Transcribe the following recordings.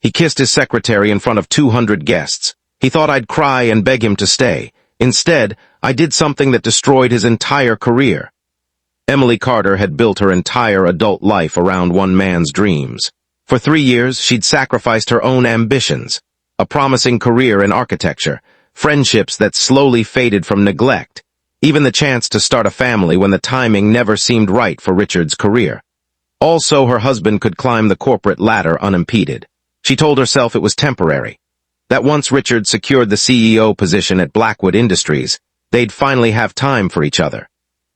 He kissed his secretary in front of 200 guests. He thought I'd cry and beg him to stay. Instead, I did something that destroyed his entire career. Emily Carter had built her entire adult life around one man's dreams. For 3 years, she'd sacrificed her own ambitions, a promising career in architecture, friendships that slowly faded from neglect, even the chance to start a family when the timing never seemed right for Richard's career. Also, her husband could climb the corporate ladder unimpeded. She told herself it was temporary, that once Richard secured the CEO position at Blackwood Industries, they'd finally have time for each other.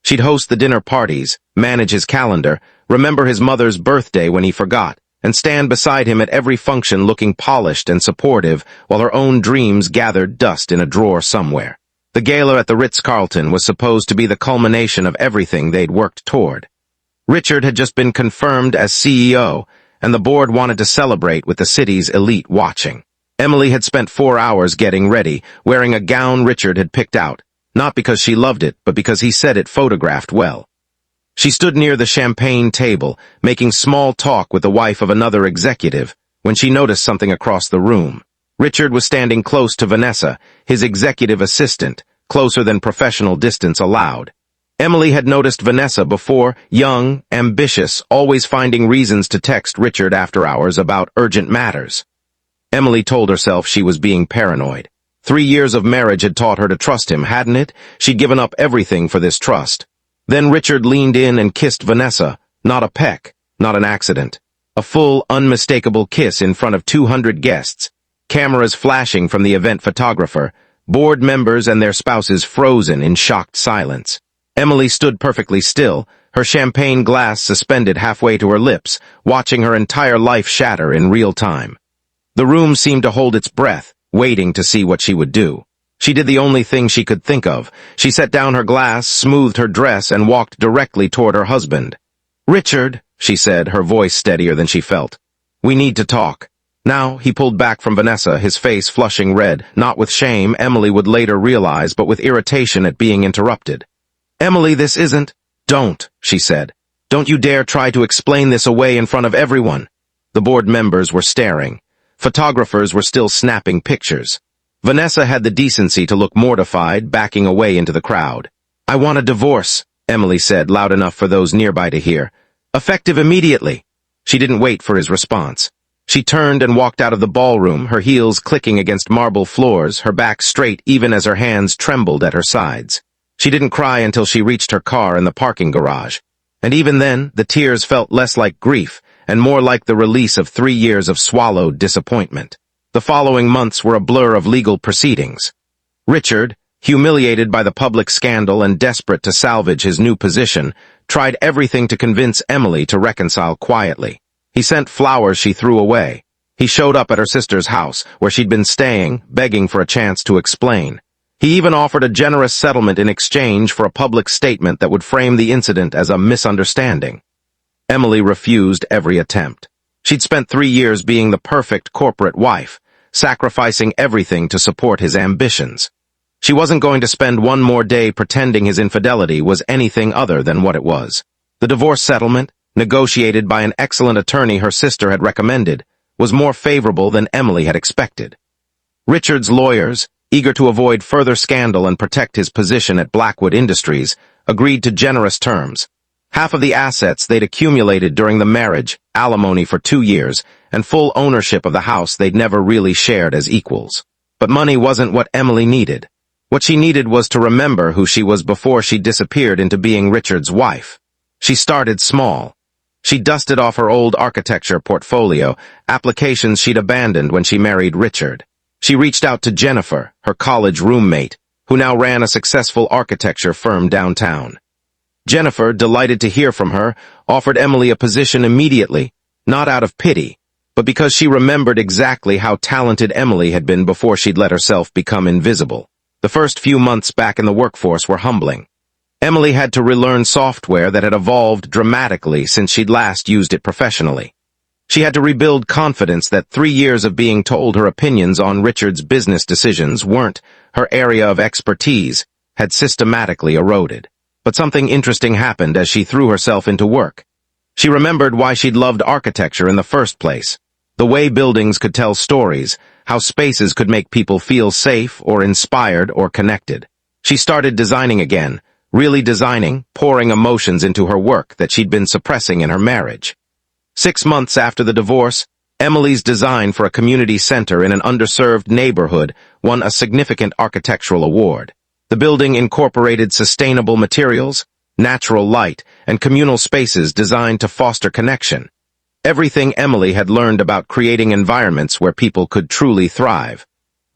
She'd host the dinner parties, manage his calendar, remember his mother's birthday when he forgot, and stand beside him at every function looking polished and supportive while her own dreams gathered dust in a drawer somewhere. The gala at the Ritz-Carlton was supposed to be the culmination of everything they'd worked toward. Richard had just been confirmed as CEO, and the board wanted to celebrate with the city's elite watching. Emily had spent 4 hours getting ready, wearing a gown Richard had picked out, not because she loved it, but because he said it photographed well. She stood near the champagne table, making small talk with the wife of another executive, when she noticed something across the room. Richard was standing close to Vanessa, his executive assistant, closer than professional distance allowed. Emily had noticed Vanessa before, young, ambitious, always finding reasons to text Richard after hours about urgent matters. Emily told herself she was being paranoid. 3 years of marriage had taught her to trust him, hadn't it? She'd given up everything for this trust. Then Richard leaned in and kissed Vanessa, not a peck, not an accident. A full, unmistakable kiss in front of 200 guests, cameras flashing from the event photographer, board members and their spouses frozen in shocked silence. Emily stood perfectly still, her champagne glass suspended halfway to her lips, watching her entire life shatter in real time. The room seemed to hold its breath, waiting to see what she would do. She did the only thing she could think of. She set down her glass, smoothed her dress, and walked directly toward her husband. "Richard," she said, her voice steadier than she felt. "We need to talk." Now, he pulled back from Vanessa, his face flushing red, not with shame, Emily would later realize, but with irritation at being interrupted. "Emily, this isn't—" "Don't," she said. "Don't you dare try to explain this away in front of everyone." The board members were staring. Photographers were still snapping pictures. Vanessa had the decency to look mortified, backing away into the crowd. "I want a divorce," Emily said, loud enough for those nearby to hear. "Effective immediately." She didn't wait for his response. She turned and walked out of the ballroom, her heels clicking against marble floors, her back straight even as her hands trembled at her sides. She didn't cry until she reached her car in the parking garage. And even then, the tears felt less like grief and more like the release of 3 years of swallowed disappointment. The following months were a blur of legal proceedings. Richard, humiliated by the public scandal and desperate to salvage his new position, tried everything to convince Emily to reconcile quietly. He sent flowers she threw away. He showed up at her sister's house, where she'd been staying, begging for a chance to explain. He even offered a generous settlement in exchange for a public statement that would frame the incident as a misunderstanding. Emily refused every attempt. She'd spent 3 years being the perfect corporate wife, sacrificing everything to support his ambitions. She wasn't going to spend one more day pretending his infidelity was anything other than what it was. The divorce settlement, negotiated by an excellent attorney her sister had recommended, was more favorable than Emily had expected. Richard's lawyers, eager to avoid further scandal and protect his position at Blackwood Industries, agreed to generous terms. Half of the assets they'd accumulated during the marriage, alimony for 2 years, and full ownership of the house they'd never really shared as equals. But money wasn't what Emily needed. What she needed was to remember who she was before she disappeared into being Richard's wife. She started small. She dusted off her old architecture portfolio, applications she'd abandoned when she married Richard. She reached out to Jennifer, her college roommate, who now ran a successful architecture firm downtown. Jennifer, delighted to hear from her, offered Emily a position immediately, not out of pity, but because she remembered exactly how talented Emily had been before she'd let herself become invisible. The first few months back in the workforce were humbling. Emily had to relearn software that had evolved dramatically since she'd last used it professionally. She had to rebuild confidence that 3 years of being told her opinions on Richard's business decisions weren't her area of expertise had systematically eroded. But something interesting happened as she threw herself into work. She remembered why she'd loved architecture in the first place. The way buildings could tell stories, how spaces could make people feel safe or inspired or connected. She started designing again, really designing, pouring emotions into her work that she'd been suppressing in her marriage. 6 months after the divorce, Emily's design for a community center in an underserved neighborhood won a significant architectural award. The building incorporated sustainable materials, natural light, and communal spaces designed to foster connection. Everything Emily had learned about creating environments where people could truly thrive.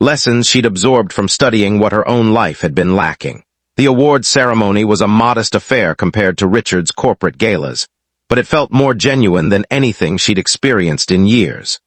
Lessons she'd absorbed from studying what her own life had been lacking. The award ceremony was a modest affair compared to Richard's corporate galas, but it felt more genuine than anything she'd experienced in years.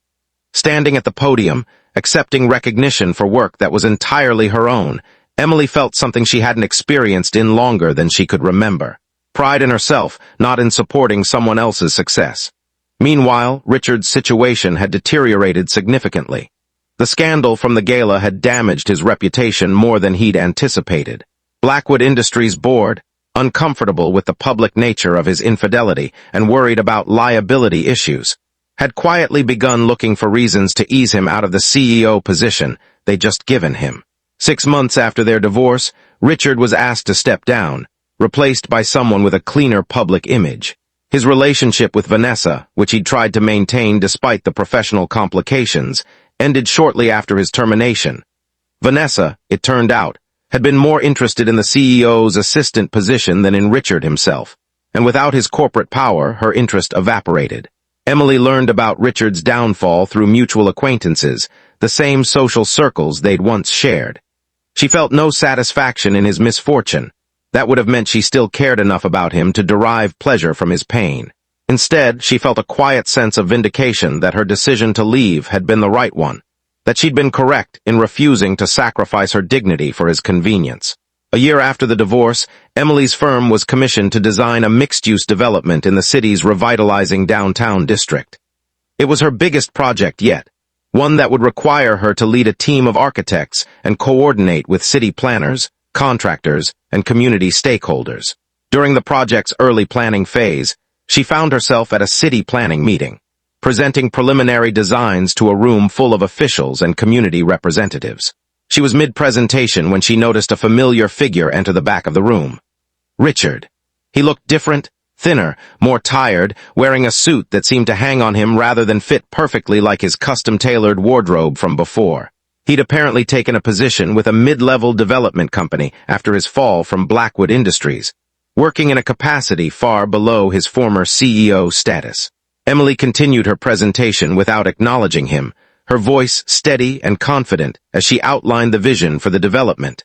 Standing at the podium, accepting recognition for work that was entirely her own, Emily felt something she hadn't experienced in longer than she could remember. Pride in herself, not in supporting someone else's success. Meanwhile, Richard's situation had deteriorated significantly. The scandal from the gala had damaged his reputation more than he'd anticipated. Blackwood Industries' board, uncomfortable with the public nature of his infidelity and worried about liability issues, had quietly begun looking for reasons to ease him out of the CEO position they'd just given him. 6 months after their divorce, Richard was asked to step down, replaced by someone with a cleaner public image. His relationship with Vanessa, which he'd tried to maintain despite the professional complications, ended shortly after his termination. Vanessa, it turned out, had been more interested in the CEO's assistant position than in Richard himself, and without his corporate power, her interest evaporated. Emily learned about Richard's downfall through mutual acquaintances, the same social circles they'd once shared. She felt no satisfaction in his misfortune. That would have meant she still cared enough about him to derive pleasure from his pain. Instead, she felt a quiet sense of vindication that her decision to leave had been the right one, that she'd been correct in refusing to sacrifice her dignity for his convenience. A year after the divorce, Emily's firm was commissioned to design a mixed-use development in the city's revitalizing downtown district. It was her biggest project yet, one that would require her to lead a team of architects and coordinate with city planners, contractors, and community stakeholders. During the project's early planning phase, she found herself at a city planning meeting, presenting preliminary designs to a room full of officials and community representatives. She was mid-presentation when she noticed a familiar figure enter the back of the room. Richard. He looked different, thinner, more tired, wearing a suit that seemed to hang on him rather than fit perfectly like his custom-tailored wardrobe from before. He'd apparently taken a position with a mid-level development company after his fall from Blackwood Industries, working in a capacity far below his former CEO status. Emily continued her presentation without acknowledging him, her voice steady and confident as she outlined the vision for the development.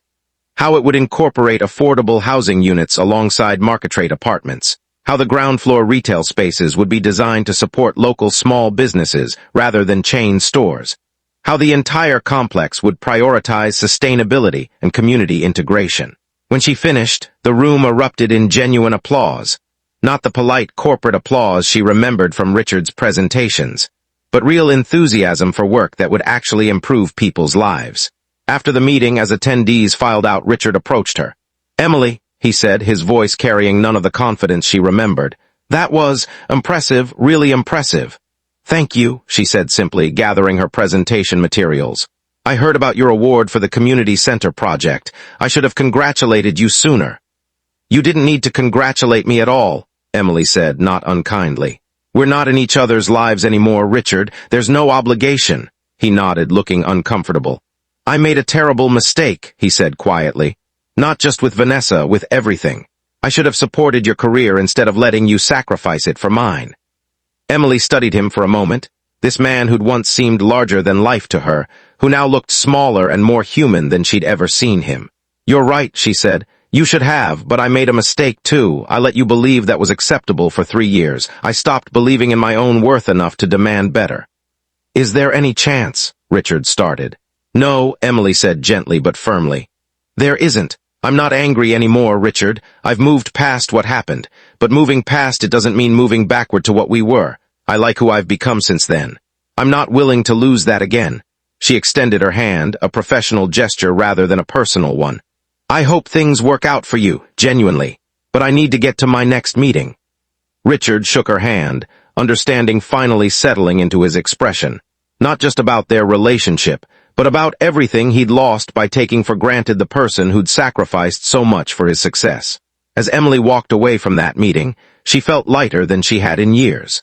How it would incorporate affordable housing units alongside market-rate apartments. How the ground-floor retail spaces would be designed to support local small businesses rather than chain stores. How the entire complex would prioritize sustainability and community integration. When she finished, the room erupted in genuine applause. Not the polite corporate applause she remembered from Richard's presentations, but real enthusiasm for work that would actually improve people's lives. After the meeting, as attendees filed out, Richard approached her. "Emily," he said, his voice carrying none of the confidence she remembered. "That was impressive, really impressive." "Thank you," she said simply, gathering her presentation materials. "I heard about your award for the community center project. I should have congratulated you sooner." "You didn't need to congratulate me at all," Emily said, not unkindly. "We're not in each other's lives anymore, Richard. There's no obligation." He nodded, looking uncomfortable. "I made a terrible mistake," he said quietly. "Not just with Vanessa, with everything. I should have supported your career instead of letting you sacrifice it for mine." Emily studied him for a moment, this man who'd once seemed larger than life to her, who now looked smaller and more human than she'd ever seen him. "You're right," she said. "You should have, but I made a mistake too. I let you believe that was acceptable for 3 years. I stopped believing in my own worth enough to demand better." "Is there any chance?" Richard started. "No," Emily said gently but firmly. "There isn't. I'm not angry anymore, Richard. I've moved past what happened, but moving past it doesn't mean moving backward to what we were. I like who I've become since then. I'm not willing to lose that again." She extended her hand, a professional gesture rather than a personal one. "I hope things work out for you, genuinely, but I need to get to my next meeting." Richard shook her hand, understanding finally settling into his expression. Not just about their relationship, but about everything he'd lost by taking for granted the person who'd sacrificed so much for his success. As Emily walked away from that meeting, she felt lighter than she had in years.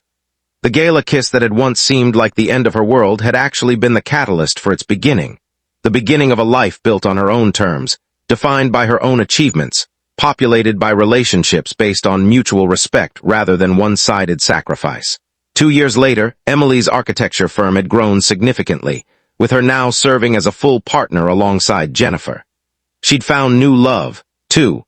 The gala kiss that had once seemed like the end of her world had actually been the catalyst for its beginning. The beginning of a life built on her own terms, defined by her own achievements, populated by relationships based on mutual respect rather than one-sided sacrifice. 2 years later, Emily's architecture firm had grown significantly, with her now serving as a full partner alongside Jennifer. She'd found new love, too,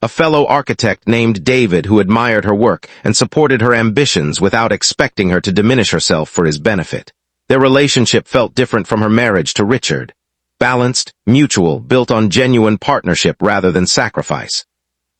a fellow architect named David who admired her work and supported her ambitions without expecting her to diminish herself for his benefit. Their relationship felt different from her marriage to Richard. Balanced, mutual, built on genuine partnership rather than sacrifice.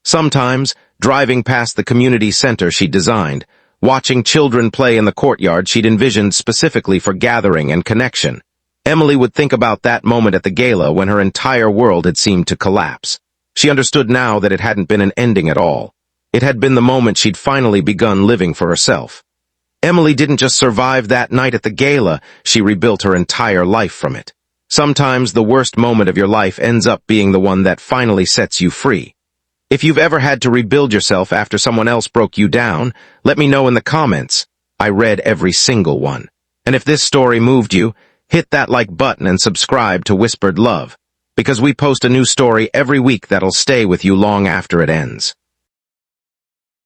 Sometimes, driving past the community center she'd designed, watching children play in the courtyard she'd envisioned specifically for gathering and connection, Emily would think about that moment at the gala when her entire world had seemed to collapse. She understood now that it hadn't been an ending at all. It had been the moment she'd finally begun living for herself. Emily didn't just survive that night at the gala, she rebuilt her entire life from it. Sometimes the worst moment of your life ends up being the one that finally sets you free. If you've ever had to rebuild yourself after someone else broke you down, let me know in the comments. I read every single one. And if this story moved you, hit that like button and subscribe to Whispered Love, because we post a new story every week that'll stay with you long after it ends.